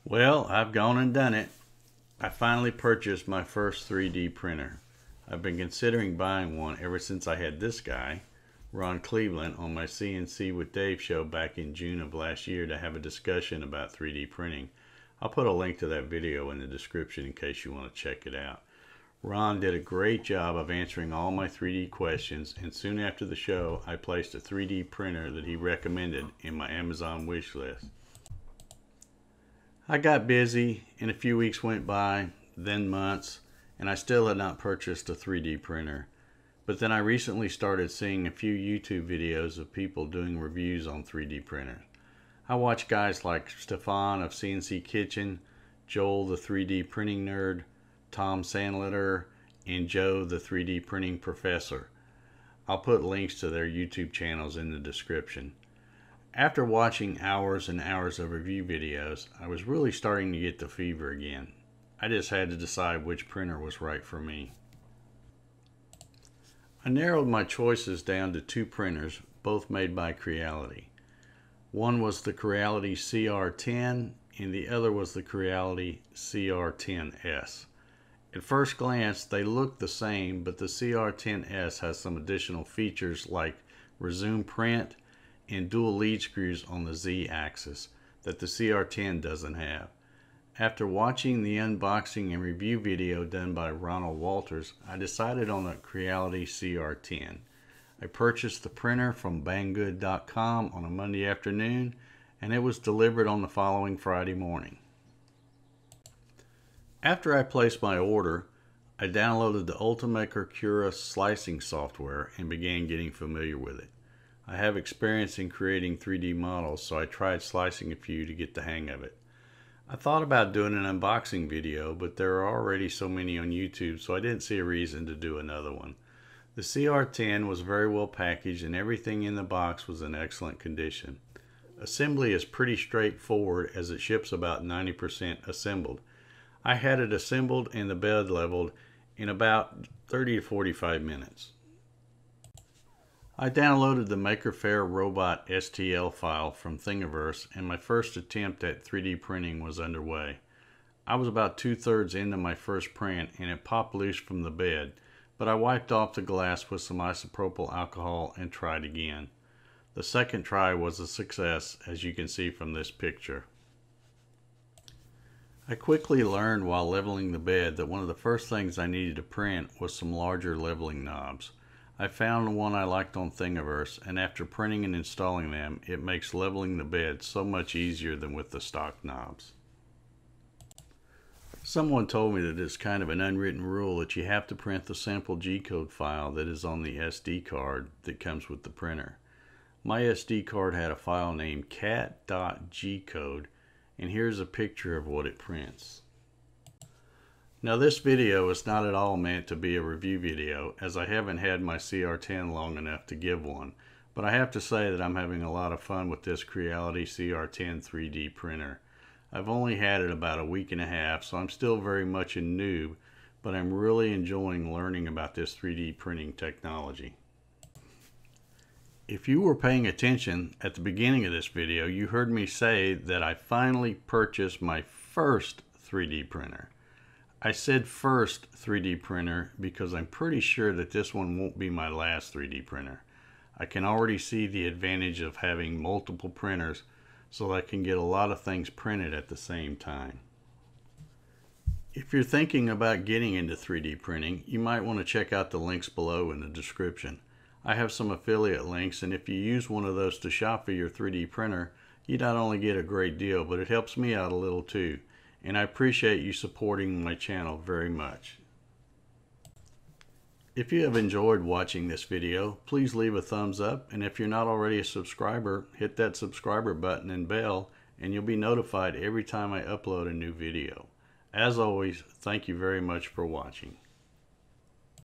Well, I've gone and done it. I finally purchased my first 3D printer. I've been considering buying one ever since I had this guy, Ron Cleveland, on my CNC with Dave show back in June of last year to have a discussion about 3D printing. I'll put a link to that video in the description in case you want to check it out. Ron did a great job of answering all my 3D questions, and soon after the show I placed a 3D printer that he recommended in my Amazon wish list. I got busy and a few weeks went by, then months, and I still had not purchased a 3D printer. But then I recently started seeing a few YouTube videos of people doing reviews on 3D printers. I watch guys like Stefan of CNC Kitchen, Joel the 3D printing nerd, Tom Sandletter, and Joe the 3D printing professor. I'll put links to their YouTube channels in the description. After watching hours and hours of review videos, I was really starting to get the fever again. I just had to decide which printer was right for me. I narrowed my choices down to two printers, both made by Creality. One was the Creality CR-10 and the other was the Creality CR-10S. At first glance, they look the same, but the CR-10S has some additional features like resume print and dual lead screws on the Z-axis that the CR-10 doesn't have. After watching the unboxing and review video done by Ronald Walters, I decided on the Creality CR-10. I purchased the printer from banggood.com on a Monday afternoon, and it was delivered on the following Friday morning. After I placed my order, I downloaded the Ultimaker Cura slicing software and began getting familiar with it. I have experience in creating 3D models, so I tried slicing a few to get the hang of it. I thought about doing an unboxing video, but there are already so many on YouTube, so I didn't see a reason to do another one. The CR-10 was very well packaged and everything in the box was in excellent condition. Assembly is pretty straightforward as it ships about 90% assembled. I had it assembled and the bed leveled in about 30 to 45 minutes. I downloaded the Maker Faire Robot STL file from Thingiverse and my first attempt at 3D printing was underway. I was about 2/3 into my first print and it popped loose from the bed, but I wiped off the glass with some isopropyl alcohol and tried again. The second try was a success, as you can see from this picture. I quickly learned while leveling the bed that one of the first things I needed to print was some larger leveling knobs. I found one I liked on Thingiverse, and after printing and installing them, it makes leveling the bed so much easier than with the stock knobs. Someone told me that it's kind of an unwritten rule that you have to print the sample G-code file that is on the SD card that comes with the printer. My SD card had a file named cat.gcode, and here's a picture of what it prints. Now this video is not at all meant to be a review video, as I haven't had my CR-10 long enough to give one, but I have to say that I'm having a lot of fun with this Creality CR-10 3D printer. I've only had it about a week and a half, so I'm still very much a noob, but I'm really enjoying learning about this 3D printing technology. If you were paying attention at the beginning of this video, you heard me say that I finally purchased my first 3D printer. I said first 3D printer because I'm pretty sure that this one won't be my last 3D printer. I can already see the advantage of having multiple printers so that I can get a lot of things printed at the same time. If you're thinking about getting into 3D printing, you might want to check out the links below in the description. I have some affiliate links, and if you use one of those to shop for your 3D printer, you not only get a great deal, but it helps me out a little too. And I appreciate you supporting my channel very much. If you have enjoyed watching this video, please leave a thumbs up, and if you're not already a subscriber, hit that subscriber button and bell, and you'll be notified every time I upload a new video. As always, thank you very much for watching.